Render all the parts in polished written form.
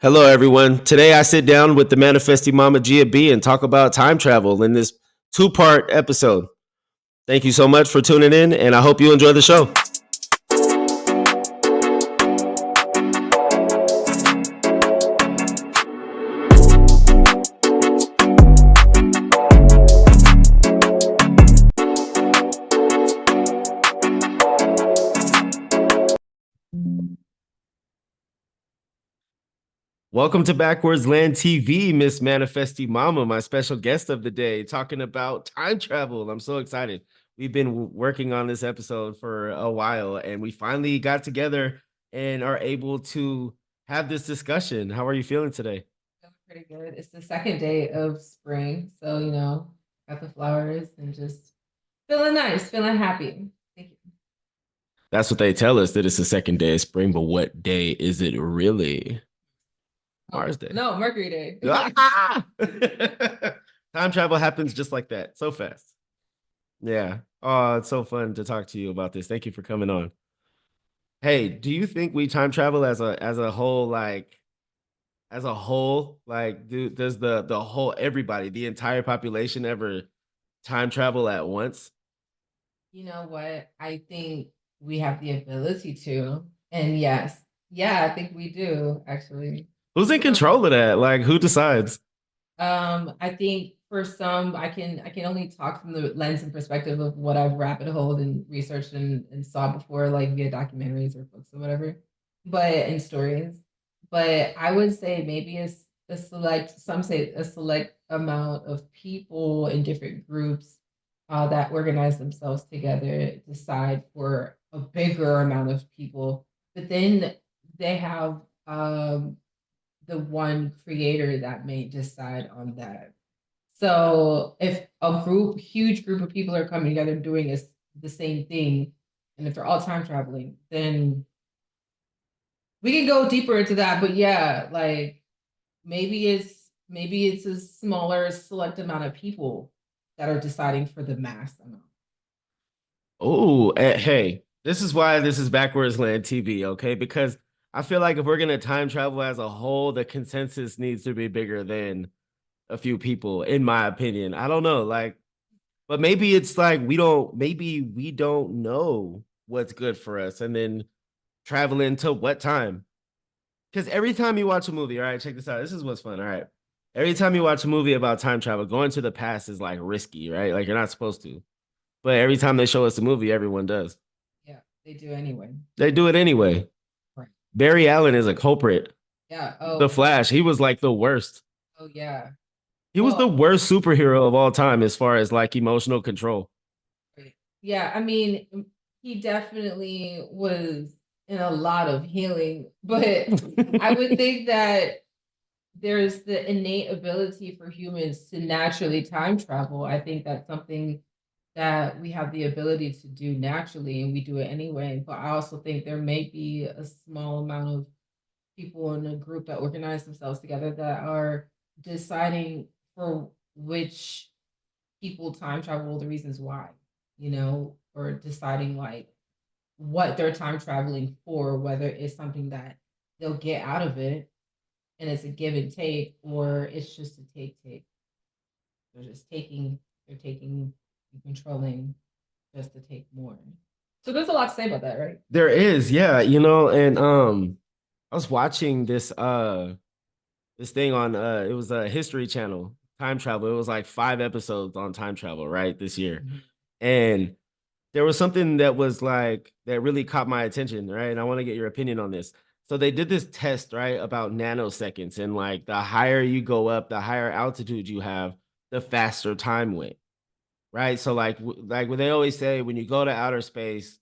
Hello, everyone. Today I sit down with the Manifesty Mama Jea B and talk about time travel in this two-part episode. Thank you so much for tuning in, and I hope you enjoy the show. Welcome to Backwards Land TV, Miss Manifesty Mama, my special guest of the day, talking about time travel. I'm so excited. We've been working on this episode for a while, and we finally got together and are able to have this discussion. How are you feeling today? Feeling pretty good. It's the second day of spring, so got the flowers and just feeling nice, feeling happy. Thank you. That's what they tell us, that it's the second day of spring, but what day is it really? Mars Day. No, Mercury Day. Time travel happens just like that, so fast. Yeah. Oh, it's so fun to talk to you about this. Thank you for coming on. Hey, do you think we time travel as a whole, does the whole everybody, the entire population ever time travel at once? You know what? I think we have the ability to. And yes, yeah, I think we do actually. Who's in control of that? Like, who decides? I think for some, I can only talk from the lens and perspective of what I've rabbit holed and researched and saw before, like via documentaries or books or whatever, but in stories. But I would say maybe it's a select, some say a select amount of people in different groups that organize themselves together, decide for a bigger amount of people, but then they have the one creator that may decide on that. So if a huge group of people are coming together doing the same thing, and if they're all time traveling, then we can go deeper into that. But yeah, like maybe it's a smaller select amount of people that are deciding for the mass amount. Oh, hey, this is why this is Backwards Land TV, okay? Because I feel like if we're gonna time travel as a whole, the consensus needs to be bigger than a few people, in my opinion. I don't know, but maybe it's like maybe we don't know what's good for us, and then traveling to what time? Because every time you watch a movie, all right, check this out. This is what's fun, all right. Every time you watch a movie about time travel, going to the past is like risky, right? Like you're not supposed to. But every time they show us a movie, everyone does. Yeah, they do anyway. They do it anyway. Right. Barry Allen is a culprit. Yeah. The Oh. Flash, he was like the worst. Oh yeah. He was the Well, worst superhero of all time as far as like emotional control. right. Yeah, I mean, he definitely was in a lot of healing, but I would think that there's the innate ability for humans to naturally time travel. I think that's something that we have the ability to do naturally, and we do it anyway. But I also think there may be a small amount of people in a group that organize themselves together that are deciding for which people time travel, the reasons why, or deciding like what they're time traveling for, whether it's something that they'll get out of it and it's a give and take, or it's just a take. They're just taking, they're taking and controlling just to take more. So there's a lot to say about that, right? There is, yeah, and I was watching this thing on it was a History Channel, time travel. It was like 5 episodes on time travel, right, this year. Mhm. And there was something that was like that really caught my attention, right? And I want to get your opinion on this. So they did this test, right, about nanoseconds, and like the higher you go up, the higher altitude you have, the faster time went, right? So like what they always say, when you go to outer space,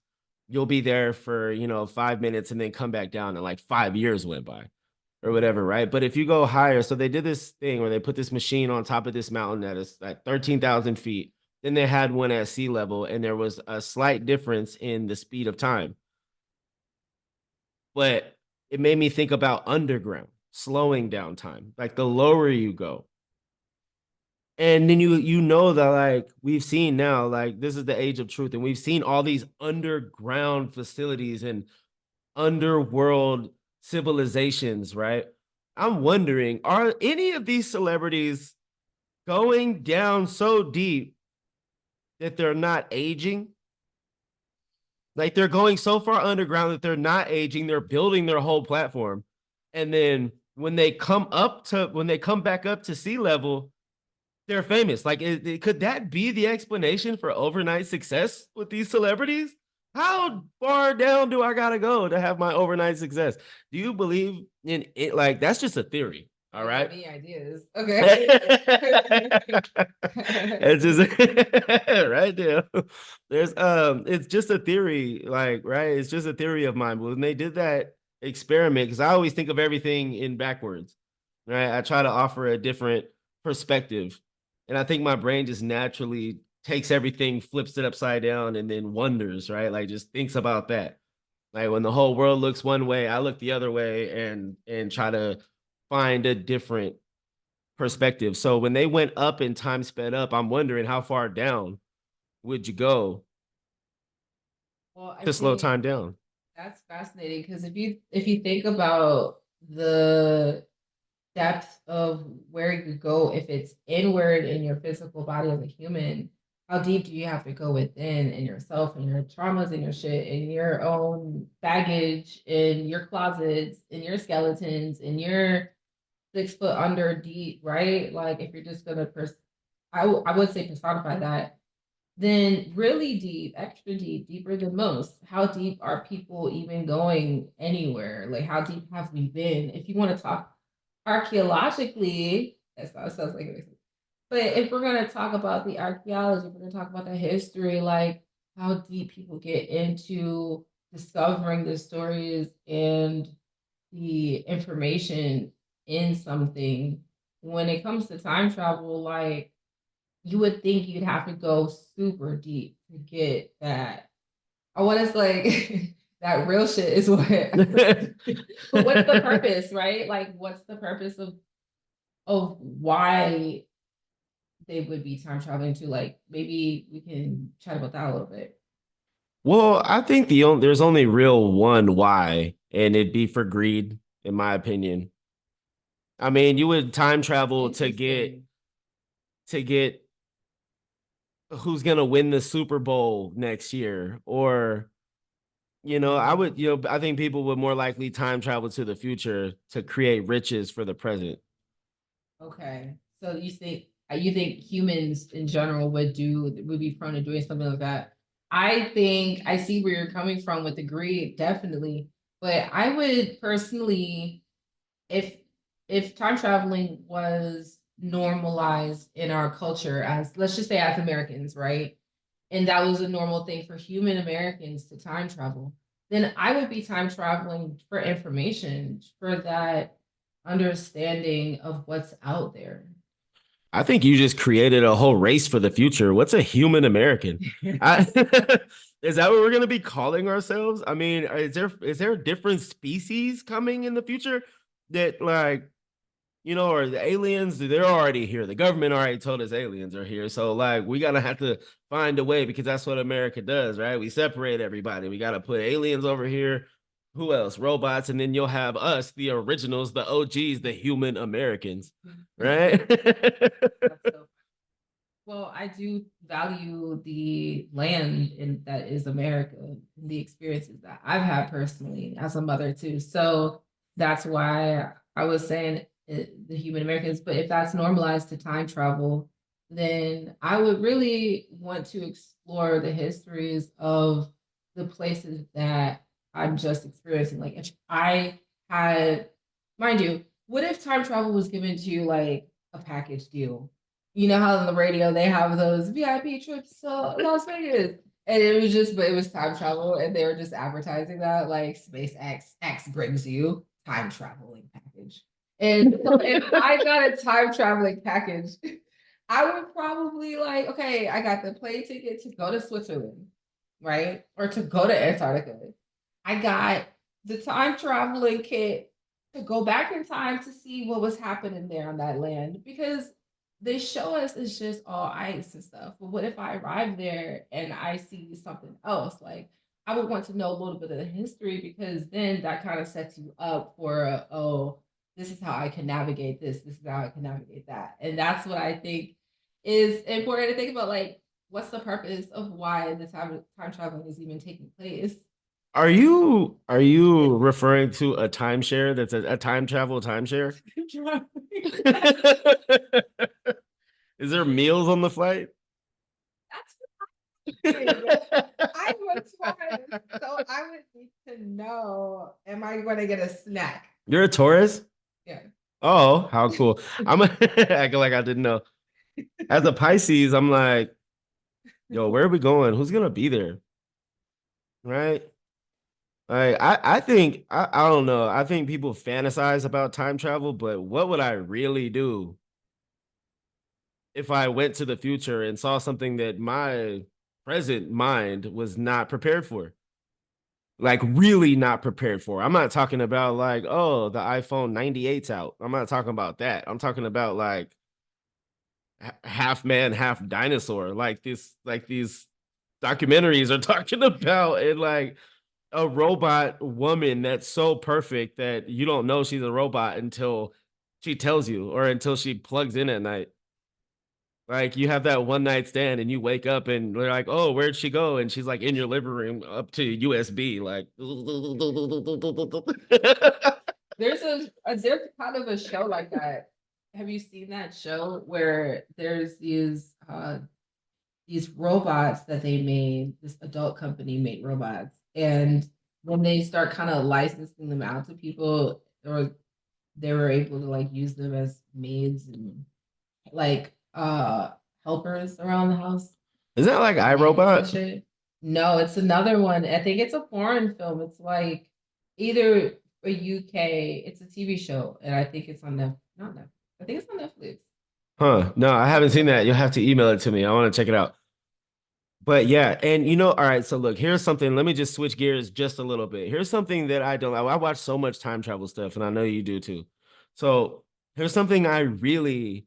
you'll be there for 5 minutes and then come back down, and like 5 years went by or whatever, right? But if you go higher, so they did this thing where they put this machine on top of this mountain that is like 13,000 feet. Then they had one at sea level, and there was a slight difference in the speed of time. But it made me think about underground, slowing down time. Like the lower you go, and then you know that like we've seen now, like this is the age of truth, and we've seen all these underground facilities and underworld civilizations, right? I'm wondering, are any of these celebrities going down so deep that they're not aging? Like they're going so far underground that they're not aging, they're building their whole platform. And then when they come back up to sea level, they're famous. Like, could that be the explanation for overnight success with these celebrities? How far down do I gotta go to have my overnight success? Do you believe in it? Like, that's just a theory. All You got right. me ideas. Okay. It's just right there. There's it's just a theory, like, right? It's just a theory of mine. But when they did that experiment, because I always think of everything in backwards, right? I try to offer a different perspective. And I think my brain just naturally takes everything, flips it upside down, and then wonders, right? Like just thinks about that. Like when the whole world looks one way, I look the other way and try to find a different perspective. So when they went up and time sped up, I'm wondering how far down would you go Well, I to slow think time down? that's fascinating because if you think about the depth of where you could go if it's inward in your physical body as a human, how deep do you have to go within in yourself and your traumas and your shit and your own baggage in your closets and your skeletons and your 6 foot under deep, right? Like if you're just gonna I would say personify that, then really deep, extra deep, deeper than most. How deep are people even going anywhere? Like how deep have we been? If you want to talk archaeologically, that sounds like it. But if we're gonna talk about the archaeology, if we're gonna talk about the history, like how deep people get into discovering the stories and the information in something. When it comes to time travel, like you would think you'd have to go super deep to get that. I want to like that real shit is what. But what's the purpose, right? Like, what's the purpose of why they would be time traveling to? Like, maybe we can chat about that a little bit. Well, I think there's only real one why, and it'd be for greed, in my opinion. I mean, you would time travel Interesting. to get who's gonna win the Super Bowl next year, or I think people would more likely time travel to the future to create riches for the present. Okay. So you think humans in general would be prone to doing something like that? I think I see where you're coming from with the greed, definitely. But I would personally, if time traveling was normalized in our culture as, let's just say, as Americans, right? And that was a normal thing for human Americans to time travel, then I would be time traveling for information, for that understanding of what's out there. I think you just created a whole race for the future. What's a human American? I, is that what we're going to be calling ourselves? I mean, is there different species coming in the future that like or the aliens? They're already here. The government already told us aliens are here. So like we gotta have to find a way because that's what America does, right? We separate everybody. We gotta put aliens over here. Who else? Robots, and then you'll have us, the originals, the OGs, the human Americans, right? That's so Well, I do value the land in that is America, and the experiences that I've had personally as a mother too. So that's why I was saying the human Americans. But if that's normalized to time travel, then I would really want to explore the histories of the places that I'm just experiencing. Like if I had, mind you, what if time travel was given to you like a package deal? You know how on the radio they have those VIP trips to Las Vegas. And it was just, but it was time travel, and they were just advertising that like SpaceX X brings you time traveling package. And so if I got a time traveling package, I would probably like, okay, I got the plane ticket to go to Switzerland, right? Or to go to Antarctica. I got the time traveling kit to go back in time to see what was happening there on that land, because they show us it's just all ice and stuff. But what if I arrive there and I see something else? Like I would want to know a little bit of the history, because then that kind of sets you up for oh, this is how I can navigate this. This is how I can navigate that. And that's what I think is important to think about. Like, what's the purpose of why the time traveling is even taking place? Are you referring to a timeshare that's a time travel timeshare? Is there meals on the flight? That's what I would twice. So I would need to know, am I going to get a snack? You're a Taurus? Yeah. Oh, how cool. I'm acting like I didn't know. As a Pisces, I'm like, yo, where are we going? Who's gonna be there? Right? Like, I think I don't know. I think people fantasize about time travel, but what would I really do if I went to the future and saw something that my present mind was not prepared for? Like really not prepared for. I'm not talking about like, oh, the iPhone 98's out. I'm not talking about that. I'm talking about like half man, half dinosaur. Like these documentaries are talking about, and like a robot woman that's so perfect that you don't know she's a robot until she tells you or until she plugs in at night. Like you have that one night stand and you wake up and they're like, "Oh, where'd she go?" And she's like in your living room up to USB, like. There's kind of a show like that. Have you seen that show where there's these robots that they made, this adult company made robots, and when they start kind of licensing them out to people, or they were able to like use them as maids and like helpers around the house, Is that like nannies and iRobot? shit. No, it's another one. I think it's a foreign film. It's like either a UK, it's a TV show, and I think it's on Netflix. Not Netflix. I think it's on Netflix. Huh. No, I haven't seen that. You'll have to email it to me. I want to check it out. But yeah, and all right, so look, here's something. Let me just switch gears just a little bit. Here's something that I don't I watch so much time travel stuff, and I know you do too. So here's something I really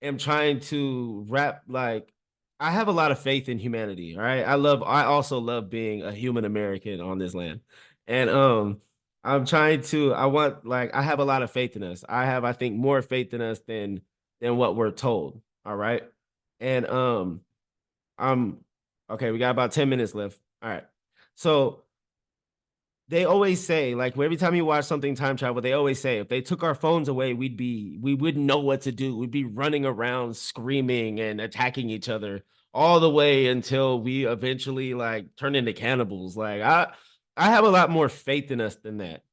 am trying to wrap like I have a lot of faith in humanity. All right. I also love being a human American on this land. And I want like I have a lot of faith in us. I have, I think, more faith in us than what we're told. All right. And I'm okay, we got about 10 minutes left. All right. So they always say, like every time you watch something time travel, they always say if they took our phones away, we wouldn't know what to do. We'd be running around screaming and attacking each other all the way until we eventually like turn into cannibals. Like I have a lot more faith in us than that.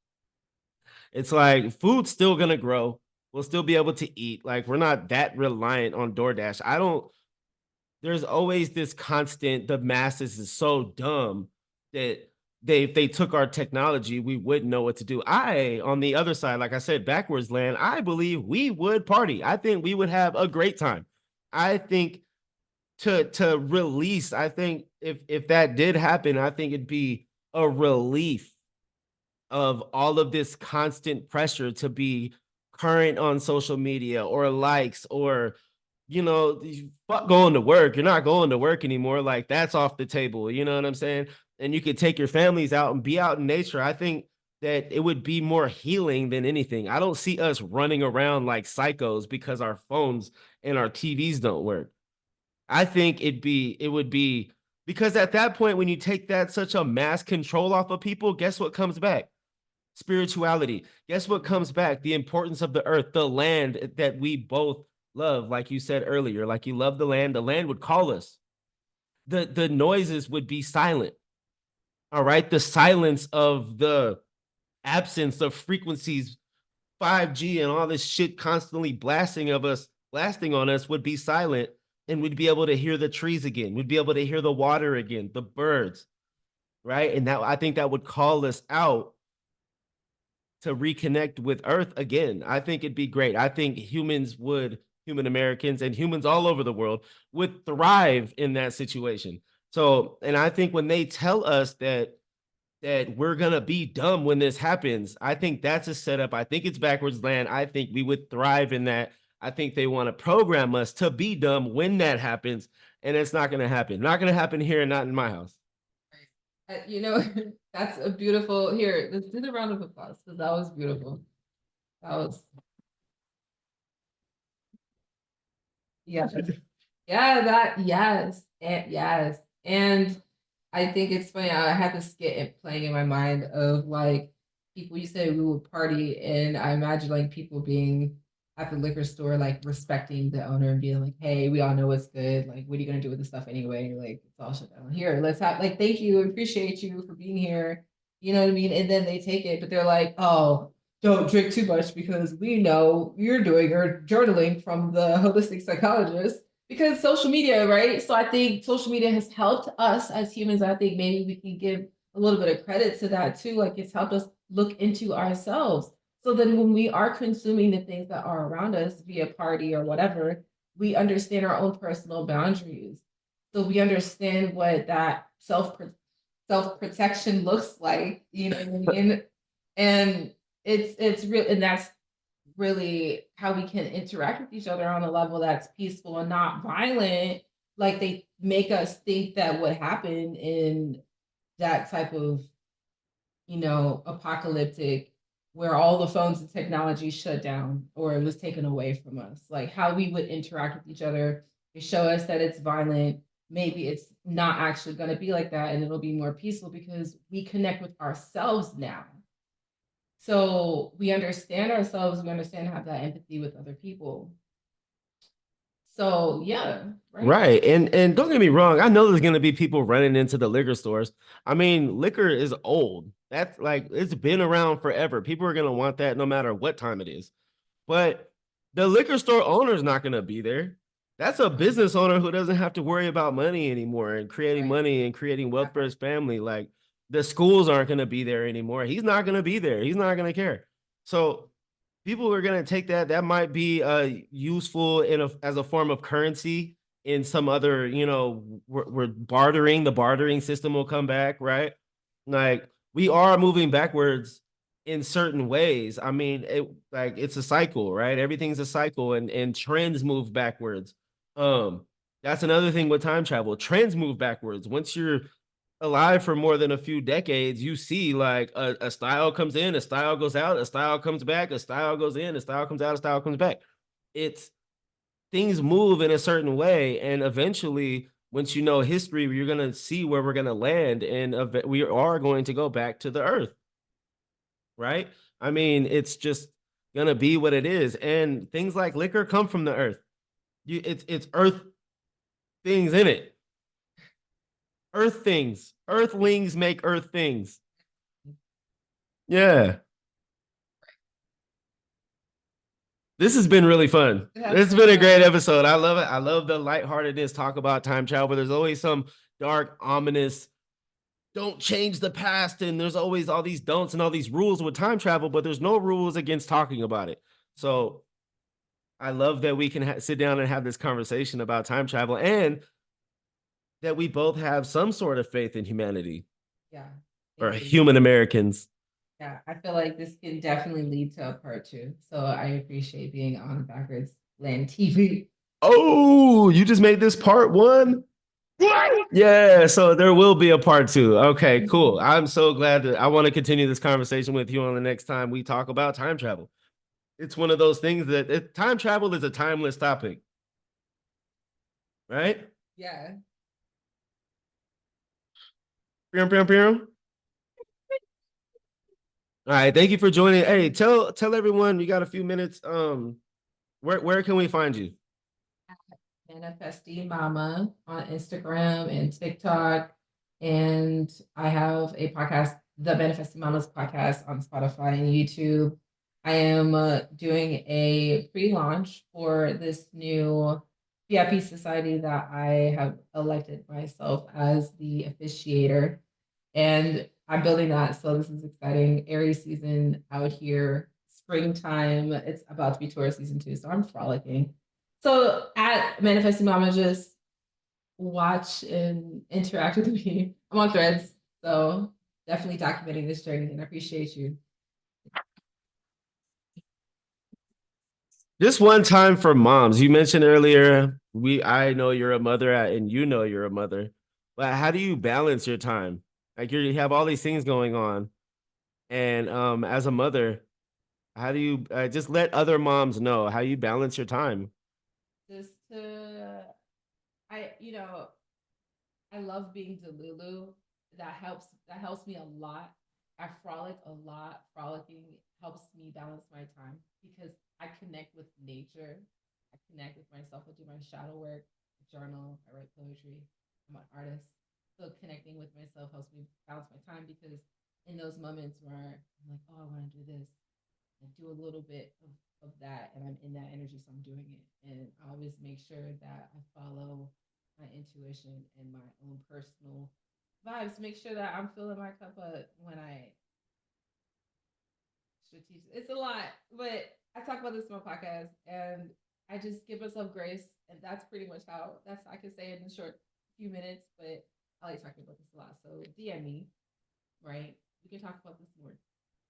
It's like food's still gonna grow. We'll still be able to eat. Like we're not that reliant on DoorDash. I don't There's always this constant, the masses is so dumb that if they took our technology, we wouldn't know what to do. I, on the other side, like I said, backwards land, I believe we would party. I think we would have a great time. I think to release, I think if that did happen, I think it'd be a relief of all of this constant pressure to be current on social media or likes or fuck going to work. You're not going to work anymore. Like that's off the table. You know what I'm saying? And you could take your families out and be out in nature. I think that it would be more healing than anything. I don't see us running around like psychos because our phones and our TVs don't work. I think it would be because at that point, when you take that such a mass control off of people, guess what comes back? Spirituality. Guess what comes back? The importance of the earth, the land that we both love, like you said earlier, like you love the land would call us. The noises would be silent. All right. The silence of the absence of frequencies, 5G and all this shit constantly blasting on us would be silent, and we'd be able to hear the trees again. We'd be able to hear the water again, the birds, right? And that I think that would call us out to reconnect with Earth again. I think it'd be great. I think human Americans and humans all over the world would thrive in that situation. So, and I think when they tell us that we're gonna be dumb when this happens, I think that's a setup. I think it's backwards land. I think we would thrive in that. I think they want to program us to be dumb when that happens, and it's not gonna happen. Not gonna happen here, and not in my house. You know, that's a beautiful. Here, let's do the round of applause because that was beautiful. That was yes. Yeah, that yes. And yes. And I think it's funny. I had this skit playing in my mind of like people you say we would party, and I imagine like people being at the liquor store, like respecting the owner and being like, "Hey, we all know what's good. Like, what are you gonna do with this stuff anyway? Like, it's all shut down here. Let's have like, thank you, appreciate you for being here. You know what I mean?" And then they take it, but they're like, "Oh, don't drink too much because we know you're doing your journaling from the holistic psychologist." Because social media, right? So I think social media has helped us as humans. I think maybe we can give a little bit of credit to that too. Like it's helped us look into ourselves. So then when we are consuming the things that are around us via party or whatever, we understand our own personal boundaries. So we understand what that self protection looks like, you know what I mean? And it's real, and that's really how we can interact with each other on a level that's peaceful and not violent. Like they make us think that what happened in that type of, apocalyptic, where all the phones and technology shut down or it was taken away from us, like how we would interact with each other. They show us that it's violent. Maybe it's not actually going to be like that, and it'll be more peaceful because we connect with ourselves now. So we understand ourselves, we understand have that empathy with other people. So yeah, right. Right. And don't get me wrong, I know there's gonna be people running into the liquor stores. I mean, liquor is old. That's like it's been around forever. People are gonna want that no matter what time it is. But the liquor store owner is not gonna be there. That's a business owner who doesn't have to worry about money anymore and creating Right. money and creating wealth for his family. Like the schools aren't gonna be there anymore. He's not gonna be there. He's not gonna care. So people are going to take that. That might be useful as a form of currency in some other, we're bartering. The bartering system will come back, right? Like we are moving backwards in certain ways. I mean, it's a cycle, right? Everything's a cycle, and trends move backwards. That's another thing with time travel. Trends move backwards. Once you're alive for more than a few decades, you see like a style comes in, a style goes out, a style comes back, a style goes in, a style comes out, a style comes back. It's things move in a certain way, and eventually, once you know history, you're gonna see where we're gonna land, and we are going to go back to the earth, right? I mean, it's just gonna be what it is, and things like liquor come from the earth. It's earth things in it. Earth things. Earthlings make earth things. Yeah. This has been really fun. It's been a great episode. I love it. I love the lightheartedness, talk about time travel. There's always some dark, ominous, don't change the past. And there's always all these don'ts and all these rules with time travel, but there's no rules against talking about it. So I love that we can sit down and have this conversation about time travel and that we both have some sort of faith in humanity Yeah. or human Americans. Yeah, I feel like this can definitely lead to a part two. So I appreciate being on Backwards Land TV. Oh, you just made this part one? What? Yeah, so there will be a part two. Okay, cool. I'm so glad that I want to continue this conversation with you on the next time we talk about time travel. It's one of those things that time travel is a timeless topic, right? Yeah. Pew, pew, pew. All right, thank you for joining. Hey, tell everyone you got a few minutes. Where can we find you? Manifesty Mama on Instagram and TikTok. And I have a podcast, the Manifesty Mamas podcast on Spotify and YouTube. I am doing a pre-launch for this new VIP society that I have elected myself as the officiator. And I'm building that. So this is exciting. Aries season out here, springtime. It's about to be Taurus season too. So I'm frolicking. So at Manifesting Mama, just watch and interact with me. I'm on threads. So definitely documenting this journey, and I appreciate you. Just one time for moms. You mentioned earlier, I know you're a mother and you know you're a mother. But how do you balance your time? Like you have all these things going on. And as a mother, How do you just let other moms know how you balance your time? Just to, you know, I love being Delulu. That helps me a lot. I frolic a lot. Frolicking helps me balance my time because I connect with nature. I connect with myself. I do my shadow work, journal, I write poetry. I'm an artist. So connecting with myself helps me balance my time because in those moments where I'm like, oh, I want to do this, I do a little bit of that and I'm in that energy, so I'm doing it. And I always make sure that I follow my intuition and my own personal vibes to make sure that I'm filling my cup up when I strategic. It's a lot, but I talk about this in my podcast and I just give myself grace. And that's pretty much how that's I can say it in a short few minutes, but I like talking about this a lot. So DM me, right? We can talk about this more.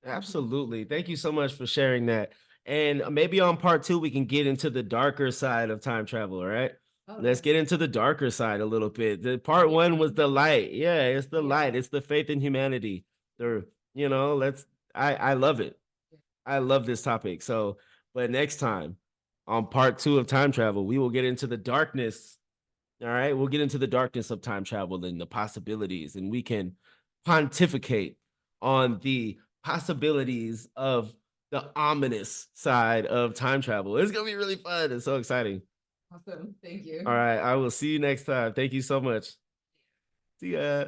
Absolutely. Thank you so much for sharing that. And maybe on part two, we can get into the darker side of time travel. All right. Oh Let's yeah. get into the darker side a little bit. The part Yeah. one was the light. Yeah, it's the light. Yeah. It's the faith in humanity. The, let's I love it. I love this topic. So, but next time on part two of time travel, we will get into the darkness. All right. We'll get into the darkness of time travel and the possibilities, and we can pontificate on the possibilities of the ominous side of time travel. It's going to be really fun. It's so exciting. Awesome. Thank All you. right. I will see you next time. Thank you so much. See ya.